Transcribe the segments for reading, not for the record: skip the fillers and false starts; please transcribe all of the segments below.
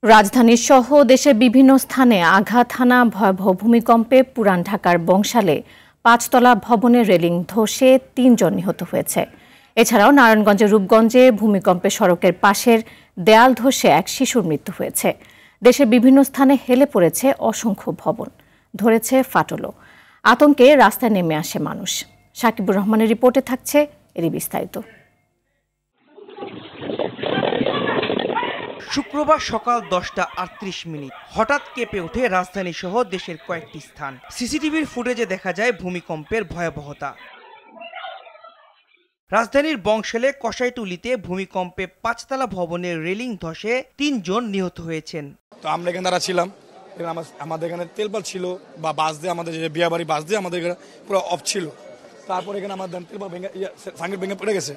রাজধানী সহ দেশের বিভিন্ন স্থানে আঘাত হানা ভয়াবহ ভূমিকম্পে পুরান ঢাকার বংশালে ৫ তলা ভবনের রেলিং ধসে ৩ জন নিহত হয়েছে। এছাড়াও নারায়ণগঞ্জের রূপগঞ্জে ভূমিকম্পে সড়কের পাশের দেয়াল ধসে এক শিশুর মৃত্যু হয়েছে। দেশের বিভিন্ন স্থানে হেলে পড়েছে অসংখ্য ভবন, ধরেছে ফাটলও। আতঙ্কে রাস্তায় নেমে আসে মানুষ। সাকিবুর রহমানের রিপোর্টে থাকছে এরই বিস্তারিত। শুক্রবার সকাল 10:38 হঠাৎ কেঁপে ওঠে রাজধানী সহ দেশের কয়েকটি স্থান। সিসিটিভির ফুটেজে দেখা যায় ভূমিকম্পের ভয়াবহতা। রাজধানীর বংশালে কসাইটুলিতে ভূমিকম্পে ৫তলা ভবনের রেলিং ধসে ৩ জন নিহত হয়েছেন। তো আমরা এখানে দাঁড়া ছিলাম, আমাদের এখানে তেলপাল ছিল বা বাস দিয়ে আমাদের যে বিয়াবাড়ি বাস দিয়ে আমাদের পুরো অফ ছিল। তারপর এখানে আমাদের তেলপাল ভেঙে পড়ে গেছে।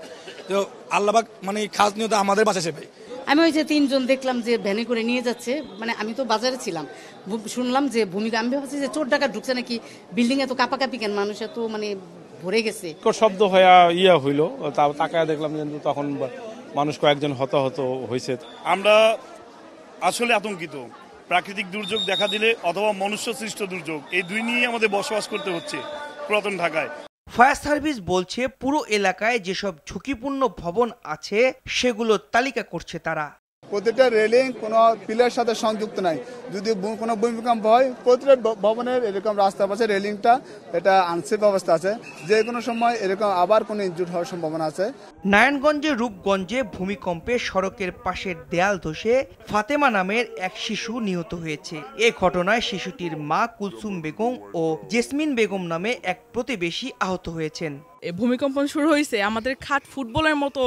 তো আল্লাহবাক মানে খাস নিহত আমাদের বাঁচাছে ভাই। আমি ওই যে ৩ জন দেখলাম যে ভ্যানে করে নিয়ে যাচ্ছে, মানে আমি তো বাজারে ছিলাম, শুনলাম যে ভূমিকম্প। আমি ভাবছি যে চোর ডাকাত ঢুকছে নাকি, বিল্ডিং এত কাঁপাকাঁপি কেন, মানুষ এত মানে ভরে গেছে। শব্দ হইলো, তাকায় দেখলাম কিন্তু তখন মানুষ কয়েকজন হতাহত হয়েছে। আমরা আসলে আতঙ্কিত। প্রাকৃতিক দুর্যোগ দেখা দিলে অথবা মনুষ্য সৃষ্ট দুর্যোগ, এই দুই নিয়ে আমাদের বসবাস করতে হচ্ছে পুরাতন ঢাকায়। ফায়ার সার্ভিস বলছে পুরো এলাকায় যেসব ঝুঁকিপূর্ণ ভবন আছে সেগুলোর তালিকা করছে তারা। প্রতিটা রেলিং কোনো পিলার সাথে সংযুক্ত নাই। যদি কোনো ভূমিকম্প হয় প্রতিটা ভবনের এরকম রাস্তার পাশে রেলিংটা এটা আনসেফ অবস্থা আছে, যে কোনো সময় এরকম আবার কোনো ইনজুর হওয়ার সম্ভাবনা আছে। নারায়ণগঞ্জের রূপগঞ্জে ভূমিকম্পে সড়কের পাশের দেয়াল ধসে ফাতেমা নামের এক শিশু নিহত হয়েছে। এ ঘটনায় শিশুটির মা কুলসুম বেগম ও জেসমিন বেগম নামে এক প্রতিবেশী আহত হয়েছেন। ভূমিকম্প শুরু হয়েছে, আমাদের খাট ফুটবলের মতো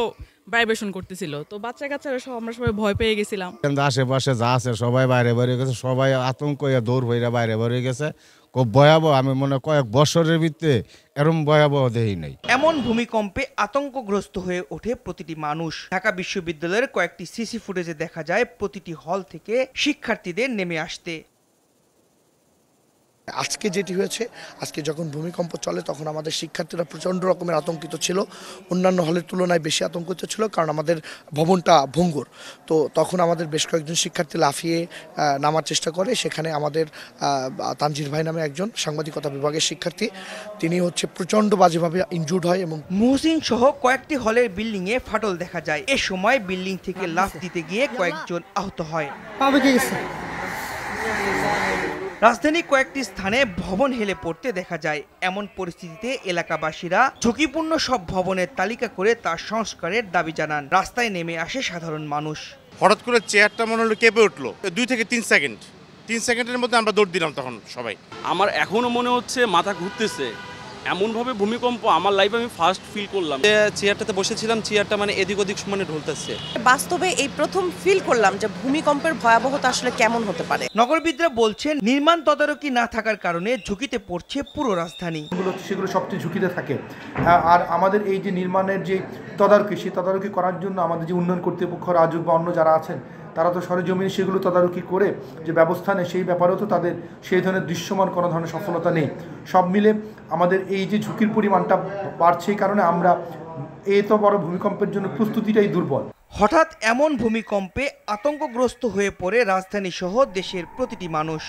ভাইব্রেশন করতেছিল, তো বাচ্চা কাচ্চারা আমরা সবাই ভয় পেয়ে গেছিলাম। আশেপাশে যা আছে সবাই বাইরে বেরিয়ে গেছে, সবাই আতঙ্ক দৌড় হইয়া বাইরে বেরিয়ে গেছে। খুব ভয়াবহ, আমি মনে কয়েক বছরের ভিতরে এরকম ভয়াবহ দেখি নাই। এমন ভূমিকম্পে আতঙ্কগ্রস্ত হয়ে ওঠে প্রতিটি মানুষ। ঢাকা বিশ্ববিদ্যালয়ের কয়েকটি সিসি ফুটেজে দেখা যায় প্রতিটি হল থেকে শিক্ষার্থীদের নেমে আসতে। আজকে যেটি হয়েছে, আজকে যখন ভূমিকম্প চলে তখন আমাদের শিক্ষার্থীরা প্রচণ্ড রকমের আতঙ্কিত ছিল, অন্যান্য হলের তুলনায় বেশি আতঙ্কিত ছিল, কারণ আমাদের ভবনটা ভঙ্গুর। তো তখন আমাদের বেশ কয়েকজন শিক্ষার্থী লাফিয়ে নামার চেষ্টা করে। সেখানে আমাদের তানজির ভাই নামে একজন সাংবাদিকতা বিভাগের শিক্ষার্থী, তিনি প্রচণ্ড বাজেভাবে ইনজুর্ড হয় এবং মুহসিন সহ কয়েকটি হলের বিল্ডিংয়ে ফাটল দেখা যায়। এ সময় বিল্ডিং থেকে লাফ দিতে গিয়ে কয়েকজন আহত হয়। রাজধানীর কয়েকটি স্থানে ভবন হেলে পড়তে দেখা যায়। এমন পরিস্থিতিতে এলাকাবাসীরা ঝুঁকিপূর্ণ সব ভবনের তালিকা করে তার সংস্কারের দাবি জানান। রাস্তায় নেমে আসে সাধারণ মানুষ। হঠাৎ করে চেয়ারটা মনে হলো কেঁপে উঠলো, 2 থেকে 3 সেকেন্ডের মধ্যে আমরা দৌড় দিলাম তখন সবাই। আমার এখনো মনে হচ্ছে মাথা ঘুরতেছে, এমনভাবে ভূমিকম্প আমার লাইফে আমি ফার্স্ট ফিল করলাম। চেয়ারটাতে বসেছিলাম, চেয়ারটা মানে এদিক ওদিক মানে ঢলতেছে। বাস্তবে এই প্রথম ফিল করলাম যে ভূমিকম্পের ভয়াবহতা আসলে কেমন হতে পারে। নগরবিদরা বলছেন নির্মাণ তদারকি না থাকার কারণে ঝুঁকিতে পড়ছে পুরো রাজধানী। সেগুলো সবচেয়ে ঝুঁকিতে থাকে। আর আমাদের এই যে নির্মাণের যে তদারকি, সেই তদারকি করার জন্য আমাদের যে উন্নয়ন কর্তৃপক্ষ, রাজুক বা অন্য যারা আছেন, তারা তো সরেজমিনে সেগুলো তদারকি করে যে ব্যবস্থা নেয়, সেই ব্যাপারেও তো তাদের সেই ধরনের দৃশ্যমান কোনো ধরনের সফলতা নেই। সব মিলে আমাদের এই যে ঝুঁকির পরিমাণটা বাড়ছে, এই কারণে আমরা এত বড় ভূমিকম্পের জন্য প্রস্তুতিটাই দুর্বল। হঠাৎ এমন ভূমিকম্পে আতঙ্কগ্রস্ত হয়ে পড়ে রাজধানী সহ দেশের প্রতিটি মানুষ।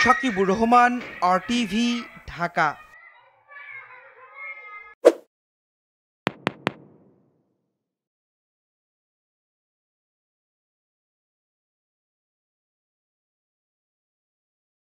সাকিবুর রহমান, RTV, ঢাকা।